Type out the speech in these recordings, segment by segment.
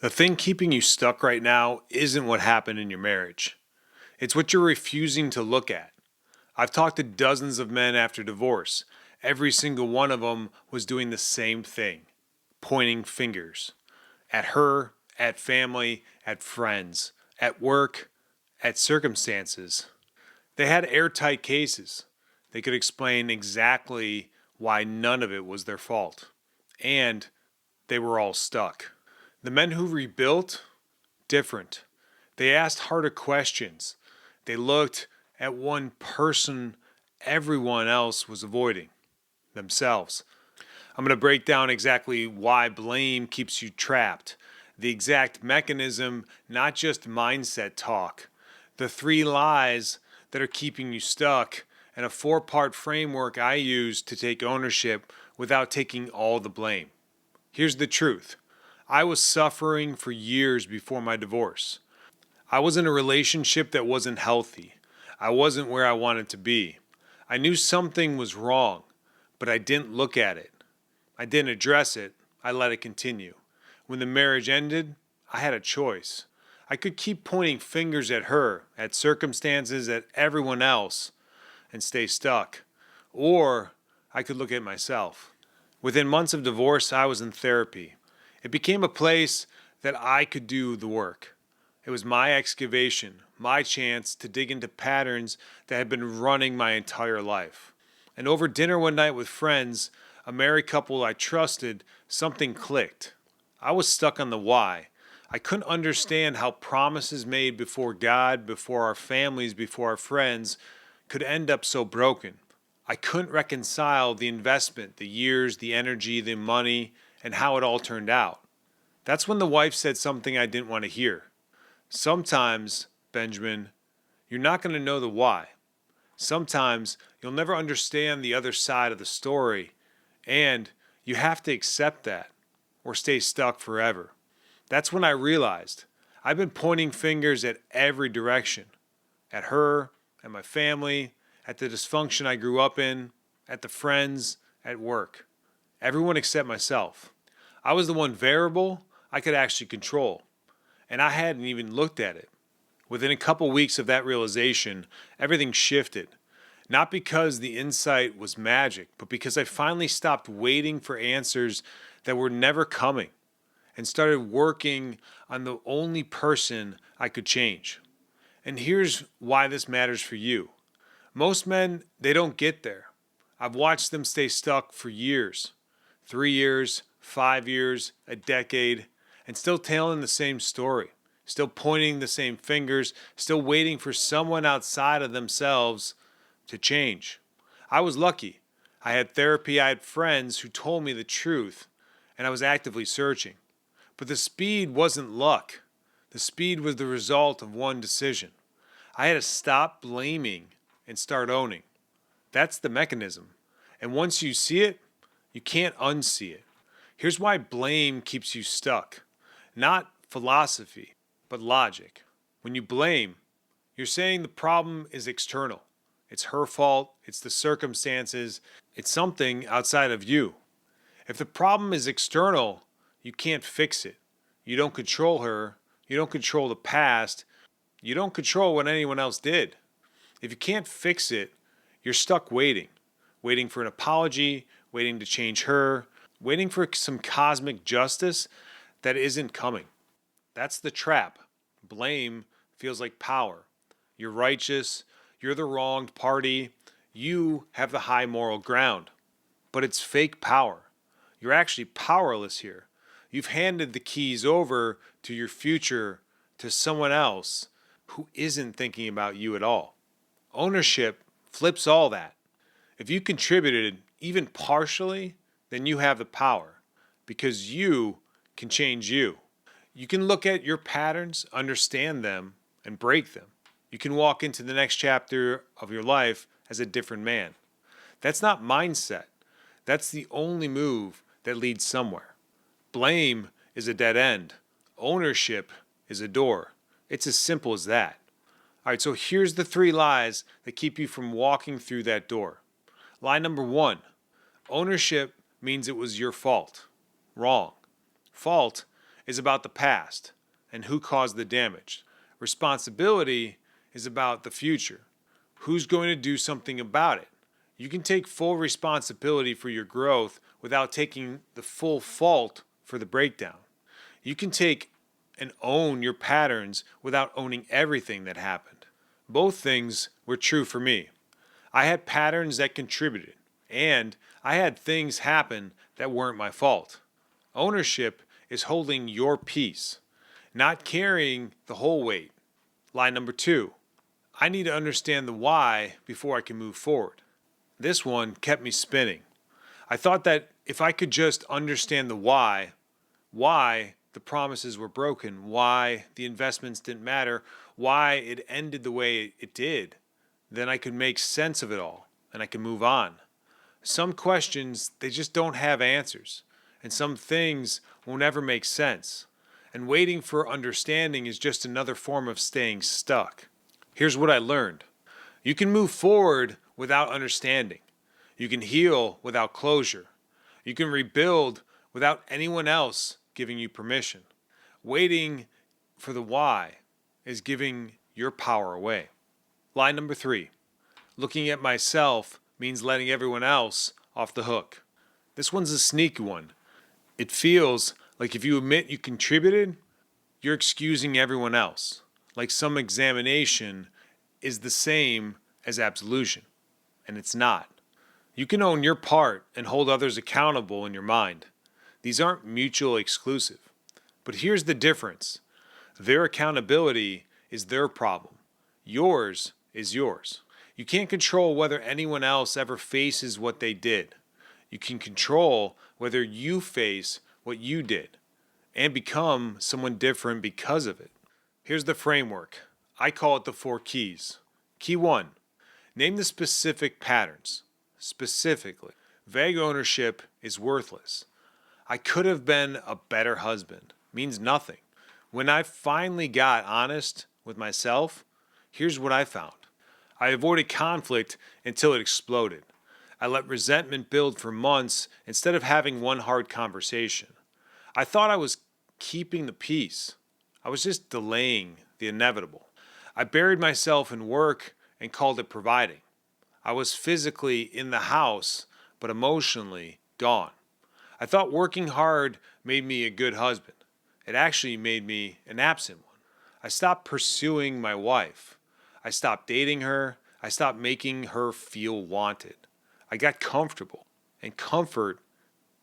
The thing keeping you stuck right now isn't what happened in your marriage. It's what you're refusing to look at. I've talked to dozens of men after divorce. Every single one of them was doing the same thing, pointing fingers at her, at family, at friends, at work, at circumstances. They had airtight cases. They could explain exactly why none of it was their fault. And they were all stuck. The men who rebuilt, different. They asked harder questions. They looked at one person everyone else was avoiding, themselves. I'm going to break down exactly why blame keeps you trapped, the exact mechanism, not just mindset talk, the three lies that are keeping you stuck, and a four-part framework I use to take ownership without taking all the blame. Here's the truth. I was suffering for years before my divorce. I was in a relationship that wasn't healthy. I wasn't where I wanted to be. I knew something was wrong, but I didn't look at it. I didn't address it. I let it continue. When the marriage ended, I had a choice. I could keep pointing fingers at her, at circumstances, at everyone else, and stay stuck. Or I could look at myself. Within months of divorce, I was in therapy. It became a place that I could do the work. It was my excavation, my chance to dig into patterns that had been running my entire life. And over dinner one night with friends, a married couple I trusted, something clicked. I was stuck on the why. I couldn't understand how promises made before God, before our families, before our friends could end up so broken. I couldn't reconcile the investment, the years, the energy, the money, and how it all turned out. That's when the wife said something I didn't want to hear. Sometimes, Benjamin, you're not going to know the why. Sometimes you'll never understand the other side of the story, and you have to accept that or stay stuck forever. That's when I realized I've been pointing fingers at every direction, at her, at my family, at the dysfunction I grew up in, at the friends, at work. Everyone except myself. I was the one variable I could actually control, and I hadn't even looked at it. Within a couple weeks of that realization, everything shifted. Not because the insight was magic, but because I finally stopped waiting for answers that were never coming and started working on the only person I could change. And here's why this matters for you. Most men, they don't get there. I've watched them stay stuck for years, 3 years, 5 years, a decade, and still telling the same story, still pointing the same fingers, still waiting for someone outside of themselves to change. I was lucky. I had therapy, I had friends who told me the truth, and I was actively searching. But the speed wasn't luck. The speed was the result of one decision. I had to stop blaming and start owning. That's the mechanism. And once you see it, you can't unsee it. Here's why blame keeps you stuck. Not philosophy, but logic. When you blame, you're saying the problem is external. It's her fault, it's the circumstances, it's something outside of you. If the problem is external, you can't fix it. You don't control her, you don't control the past, you don't control what anyone else did. If you can't fix it, you're stuck waiting. Waiting for an apology, waiting to change her, waiting for some cosmic justice that isn't coming. That's the trap. Blame feels like power. You're righteous, you're the wronged party, you have the high moral ground. But it's fake power. You're actually powerless here. You've handed the keys over to your future to someone else who isn't thinking about you at all. Ownership flips all that. If you contributed even partially, then you have the power because you can change you. You can look at your patterns, understand them, and break them. You can walk into the next chapter of your life as a different man. That's not mindset. That's the only move that leads somewhere. Blame is a dead end. Ownership is a door. It's as simple as that. All right, so here's the 3 lies that keep you from walking through that door. Lie number 1, ownership means it was your fault. Wrong. Fault is about the past and who caused the damage. Responsibility is about the future. Who's going to do something about it? You can take full responsibility for your growth without taking the full fault for the breakdown. You can take and own your patterns without owning everything that happened. Both things were true for me. I had patterns that contributed, and I had things happen that weren't my fault. Ownership is holding your peace, not carrying the whole weight. Line number 2, I need to understand the why before I can move forward. This one kept me spinning. I thought that if I could just understand the why the promises were broken, why the investments didn't matter, why it ended the way it did, then I could make sense of it all and I can move on. Some questions, they just don't have answers, and some things will never make sense. And waiting for understanding is just another form of staying stuck. Here's what I learned. You can move forward without understanding. You can heal without closure. You can rebuild without anyone else giving you permission. Waiting for the why is giving your power away. Line number 3. Looking at myself means letting everyone else off the hook. This one's a sneaky one. It feels like if you admit you contributed, you're excusing everyone else. Like some examination is the same as absolution. And it's not. You can own your part and hold others accountable in your mind. These aren't mutually exclusive. But here's the difference. Their accountability is their problem. Yours is yours. You can't control whether anyone else ever faces what they did. You can control whether you face what you did and become someone different because of it. Here's the framework. I call it the 4 keys. Key 1. Name the specific patterns. Specifically. Vague ownership is worthless. I could have been a better husband. Means nothing. When I finally got honest with myself, here's what I found. I avoided conflict until it exploded. I let resentment build for months instead of having one hard conversation. I thought I was keeping the peace. I was just delaying the inevitable. I buried myself in work and called it providing. I was physically in the house, but emotionally gone. I thought working hard made me a good husband. It actually made me an absent one. I stopped pursuing my wife. I stopped dating her. I stopped making her feel wanted. I got comfortable, and comfort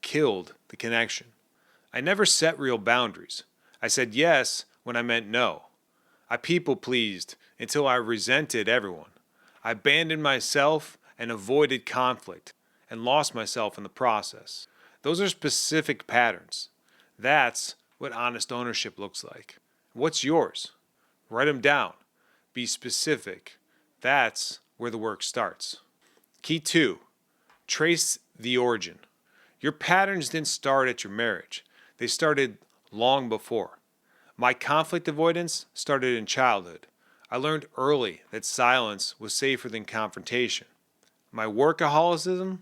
killed the connection. I never set real boundaries. I said yes when I meant no. I people pleased until I resented everyone. I abandoned myself and avoided conflict and lost myself in the process. Those are specific patterns. That's what honest ownership looks like. What's yours? Write them down. Be specific. That's where the work starts. Key 2. Trace the origin. Your patterns didn't start at your marriage. They started long before. My conflict avoidance started in childhood. I learned early that silence was safer than confrontation. My workaholism,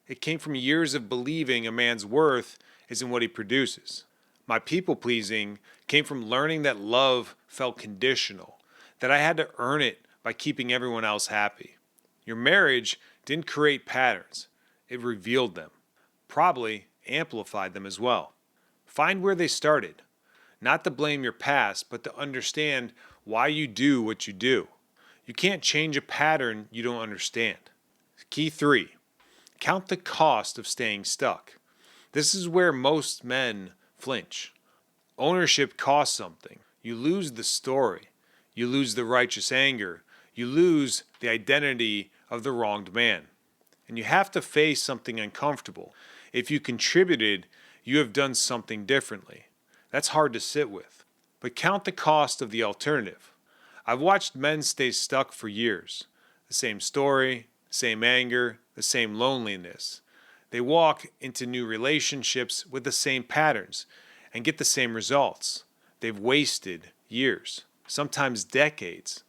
it came from years of believing a man's worth is in what he produces. My people-pleasing came from learning that love felt conditional, that I had to earn it by keeping everyone else happy. Your marriage didn't create patterns. It revealed them. Probably amplified them as well. Find where they started. Not to blame your past, but to understand why you do what you do. You can't change a pattern you don't understand. Key 3. Count the cost of staying stuck. This is where most men flinch. Ownership costs something. You lose the story. You lose the righteous anger. You lose the identity of the wronged man. And you have to face something uncomfortable. If you contributed, you have done something differently. That's hard to sit with. But count the cost of the alternative. I've watched men stay stuck for years. The same story, same anger, the same loneliness. They walk into new relationships with the same patterns and get the same results. They've wasted years, sometimes decades,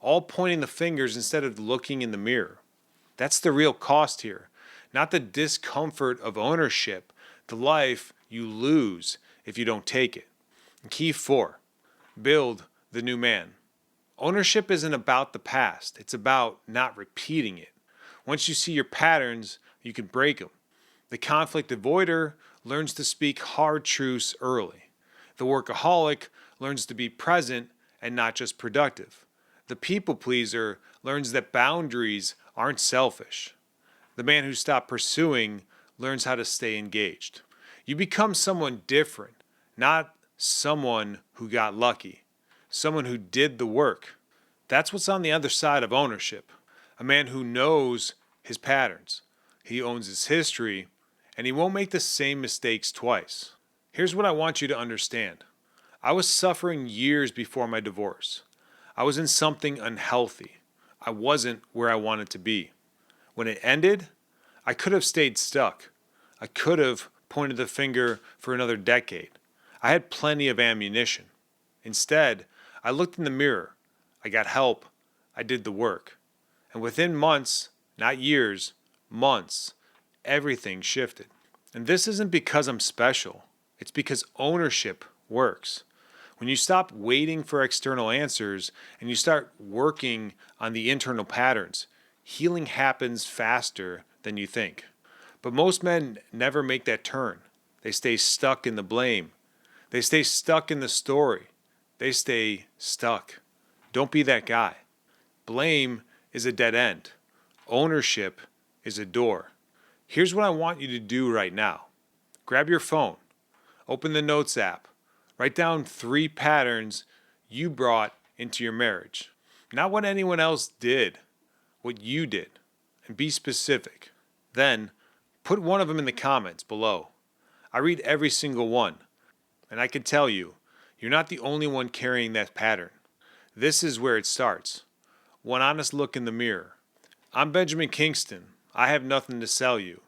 all pointing the fingers instead of looking in the mirror. That's the real cost here, not the discomfort of ownership, the life you lose if you don't take it. Key 4. Build the new man. Ownership isn't about the past, it's about not repeating it. Once you see your patterns, you can break them. The conflict avoider learns to speak hard truths early. The workaholic learns to be present and not just productive. The people pleaser learns that boundaries aren't selfish. The man who stopped pursuing learns how to stay engaged. You become someone different, not someone who got lucky, someone who did the work. That's what's on the other side of ownership. A man who knows his patterns. He owns his history, and he won't make the same mistakes twice. Here's what I want you to understand. I was suffering years before my divorce. I was in something unhealthy. I wasn't where I wanted to be. When it ended, I could have stayed stuck. I could have pointed the finger for another decade. I had plenty of ammunition. Instead, I looked in the mirror. I got help. I did the work. And within months, not years, months, everything shifted. And this isn't because I'm special. It's because ownership works. When you stop waiting for external answers and you start working on the internal patterns, healing happens faster than you think. But most men never make that turn. They stay stuck in the blame. They stay stuck in the story. They stay stuck. Don't be that guy. Blame is a dead end. Ownership is a door. Here's what I want you to do right now. Grab your phone. Open the Notes app. Write down 3 patterns you brought into your marriage. Not what anyone else did, what you did. And be specific. Then, put one of them in the comments below. I read every single one. And I can tell you, you're not the only one carrying that pattern. This is where it starts. One honest look in the mirror. I'm Benjamin Kingston. I have nothing to sell you.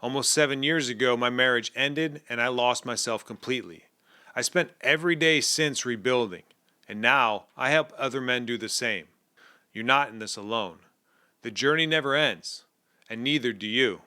Almost 7 years ago, my marriage ended and I lost myself completely. I spent every day since rebuilding, and now I help other men do the same. You're not in this alone. The journey never ends, and neither do you.